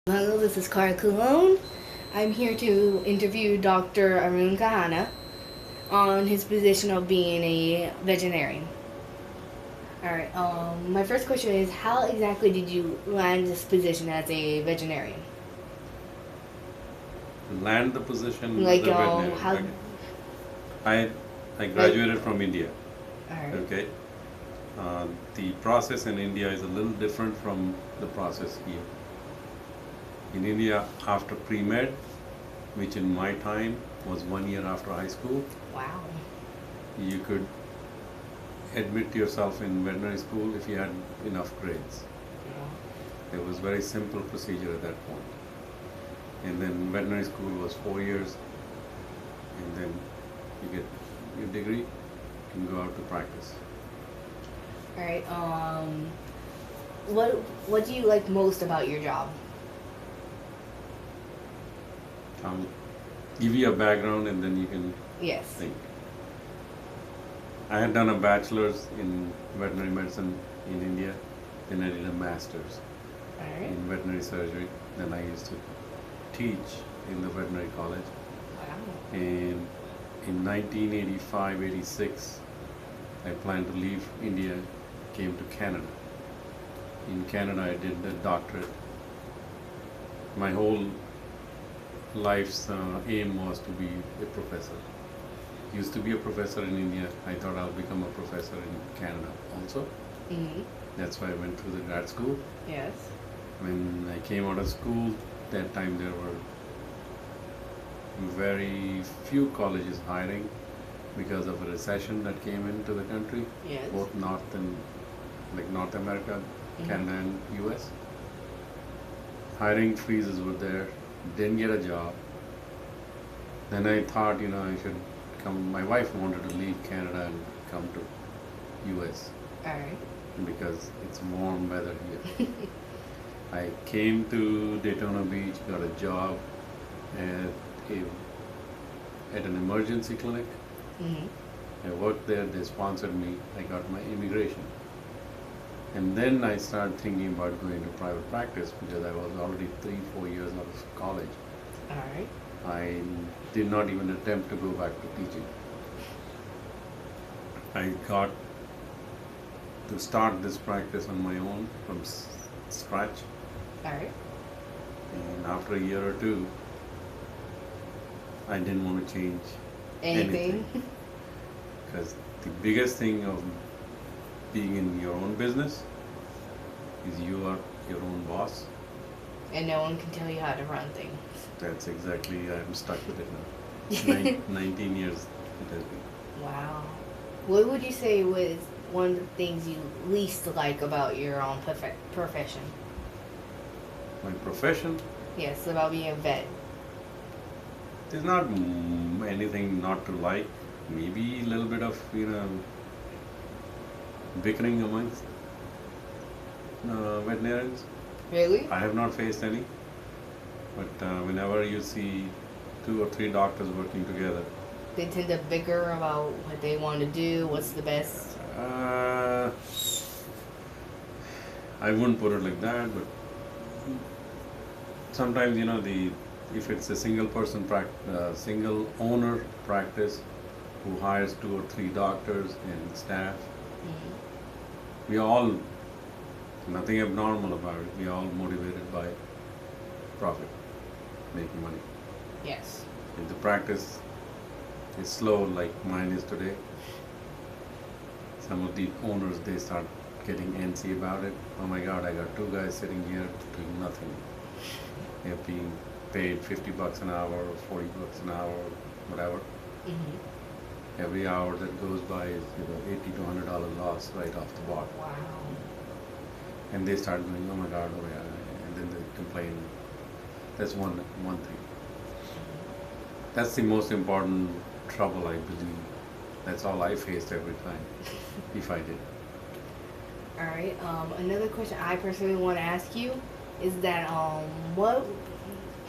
Hello, this is Cara Cologne. I'm here to interview Dr. Arun Kahana on his position of being a veterinarian. Alright, my first question is how exactly did you land this position as a veterinarian? Land the position Like, as a veterinarian. how. Okay. I graduated from India. Alright. Okay. The process in India is a little different from the process here. In India, after pre-med, which in my time was 1 year after high school, Wow. you could admit yourself in veterinary school if you had enough grades. It was very simple procedure at that point. And then veterinary school was 4 years, and then you get your degree, you can go out to practice. Alright, what do you like most about your job? Give you a background and then you can Yes. think. I had done a bachelor's in veterinary medicine in India, then I did a master's Alright. in veterinary surgery. Then I used to teach in the veterinary college. Wow. And in 1985-86, I planned to leave India, came to Canada. In Canada, I did a doctorate. My whole life's aim was to be a professor. Used to be a professor in India. I thought I'll become a professor in Canada also. Mm-hmm. That's why I went through the grad school. Yes. When I came out of school, that time there were very few colleges hiring because of a recession that came into the country, Yes. both North America, Canada and US. Hiring freezes were there, didn't get a job. Then I thought, I should come. My wife wanted to leave Canada and come to US Alright. because it's warm weather here. I came to Daytona Beach, got a job at an emergency clinic. Mm-hmm. I worked there, they sponsored me, I got my immigration. And then I started thinking about going to private practice because I was already 3-4 years out of college. Alright. I did not even attempt to go back to teaching. I got to start this practice on my own from scratch. Alright. And after a year or two, I didn't want to change Anything? because the biggest thing of being in your own business is you are your own boss. And no one can tell you how to run things. That's exactly, I'm stuck with it now. 19 years it has been. Wow. What would you say was one of the things you least like about your own profession? My profession, Yes, about being a vet. there's not anything not to like. Maybe a little bit of, bickering amongst veterinarians. Really? I have not faced any. But whenever you see 2 or 3 doctors working together, They tend to bicker about what they want to do, what's the best. I wouldn't put it like that, but sometimes if it's a single owner practice who hires 2 or 3 doctors and staff, Mm-hmm. we all nothing abnormal about it. We are all motivated by profit, making money. Yes. If the practice is slow like mine is today, some of the owners they start getting antsy about it. Oh my God, I got 2 guys sitting here doing nothing. They're being paid $50 an hour or $40 an hour, whatever. Mm-hmm. Every hour that goes by is $80 to $100 loss right off the bat. Wow. And they start going, oh my God, and then they complain. That's one thing. That's the most important trouble, I believe. That's all I faced every time, if I did. Alright, another question I personally want to ask you is that,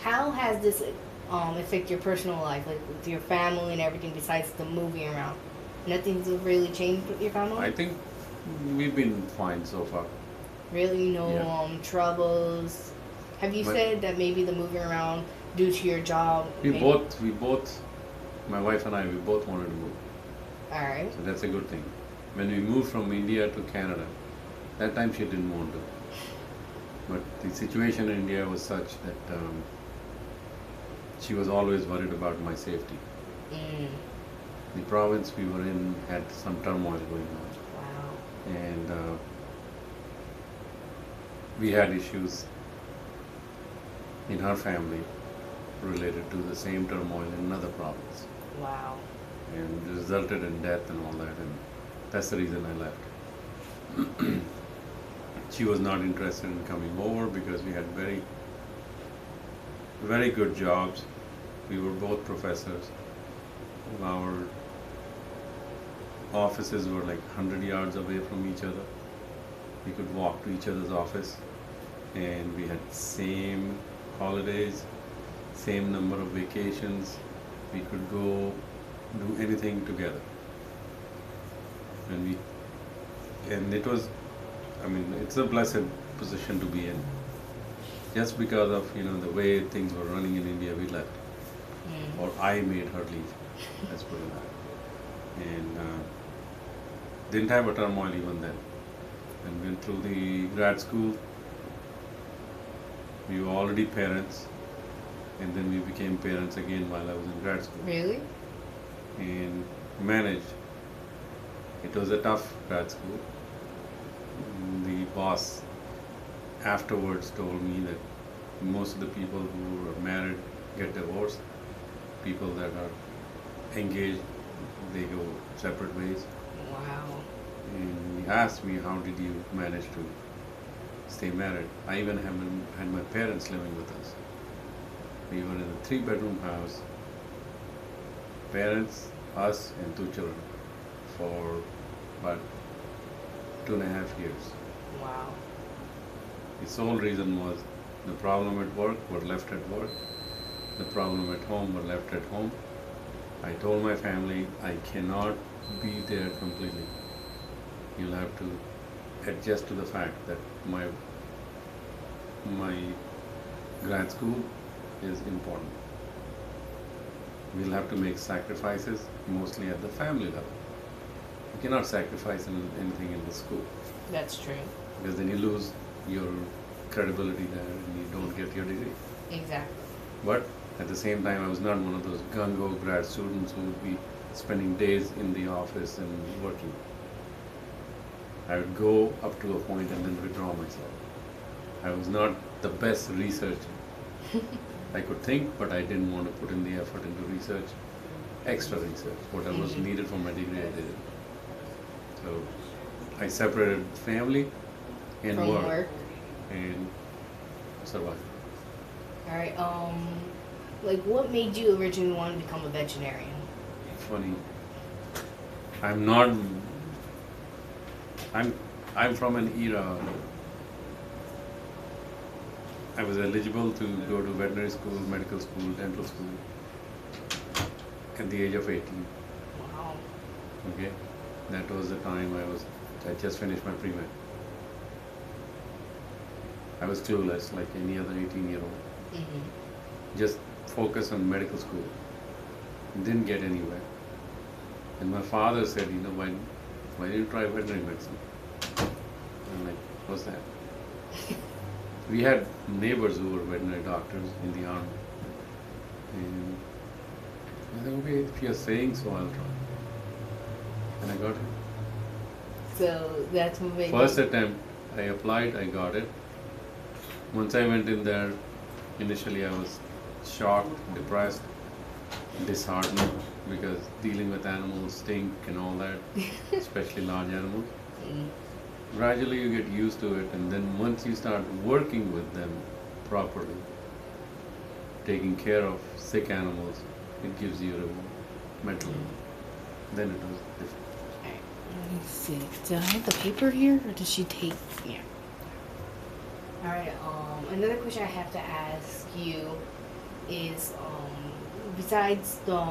how has this affect your personal life, like with your family and everything besides the moving around? Nothing's really changed with your family? I think we've been fine so far. Really? No Yeah. troubles? Have you But- said that maybe the moving around due to your job? We maybe- both, my wife and I, we both wanted to move. All right. So that's a good thing. When we moved from India to Canada, that time she didn't want to. But the situation in India was such that she was always worried about my safety. Mm. The province we were in had some turmoil going on, Wow. and we had issues in her family related to the same turmoil in another province, Wow. and it resulted in death and all that, and that's the reason I left. She was not interested in coming over because we had very, very good jobs. We were both professors. Our offices were like 100 yards away from each other. We could walk to each other's office, and we had same holidays, same number of vacations. We could go do anything together. And it was, I mean, it's a blessed position to be in. Just because of, the way things were running in India, we left. Mm. Or I made her leave. Let's put it that way. And didn't have a turmoil even then. And went through the grad school. We were already parents, and then we became parents again while I was in grad school. Really? And managed. It was a tough grad school. The boss afterwards told me that most of the people who are married get divorced. People that are engaged, they go separate ways. Wow. And he asked me, how did you manage to stay married? I even had my parents living with us. We were in a 3-bedroom house, parents, us, and 2 children for about 2.5 years. Wow. The sole reason was the problem at work were left at work, the problem at home were left at home. I told my family I cannot be there completely. You'll have to adjust to the fact that my grad school is important. We'll have to make sacrifices, mostly at the family level. You cannot sacrifice anything in the school, That's true. because then you lose your credibility there and you don't get your degree. Exactly. But at the same time, I was not one of those gung-ho grad students who would be spending days in the office and working. I would go up to a point and then withdraw myself. I was not the best researcher. I could think, but I didn't want to put in the effort into research, extra research. Whatever was needed for my degree, I did it. So I separated family and From work, work. and survived. All right. Like, what made you originally want to become a veterinarian? Funny. I'm not. I'm from an era. I was eligible to go to veterinary school, medical school, dental school at the age of 18. Wow. Okay, that was the time I just finished my pre-med. I was clueless like any other 18-year-old. Mm-hmm. Just focus on medical school. Didn't get anywhere. And my father said, why didn't you try veterinary medicine? I'm like, what's that? We had neighbors who were veterinary doctors in the army. And I said, okay, if you're saying so, I'll try. And I got it. So that's what made First you. attempt, I applied, I got it. Once I went in there, initially I was shocked, depressed, disheartened, because dealing with animals stink and all that, especially large animals. Mm. Gradually you get used to it, and then once you start working with them properly, taking care of sick animals, it gives you a reward, mentally. Then it was different. Alright, let me see. Do I have the paper here, or does she take? Yeah. All right. Another question I have to ask you is, besides the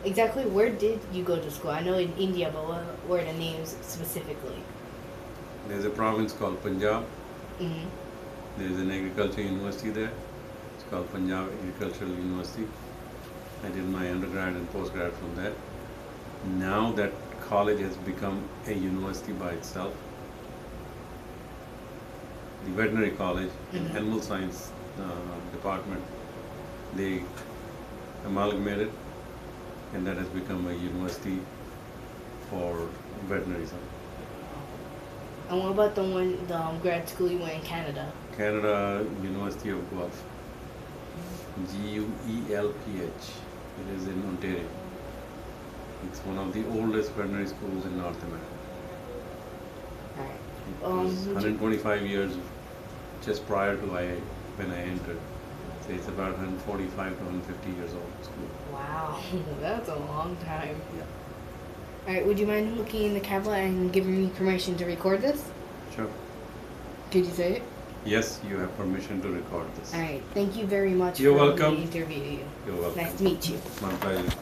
exactly where did you go to school? I know in India, but what were the names specifically? There's a province called Punjab, Mm-hmm. There is an agriculture university there. It's called Punjab Agricultural University. I did my undergrad and postgrad from there. Now that college has become a university by itself. The veterinary college and animal science department, they amalgamated, and that has become a university for veterinary science. And what about the grad school you went in Canada? Canada University of Guelph, Guelph. It is in Ontario. It's one of the oldest veterinary schools in North America. Alright. It was 125 years just prior to when I entered. So it's about 145 to 150 years old school. Wow, that's a long time. Yeah. Alright, would you mind looking in the camera and giving me permission to record this? Sure. Could you say it? Yes, you have permission to record this. Alright, thank you very much You're for welcome. the interview. You're welcome. Nice to meet you. My pleasure.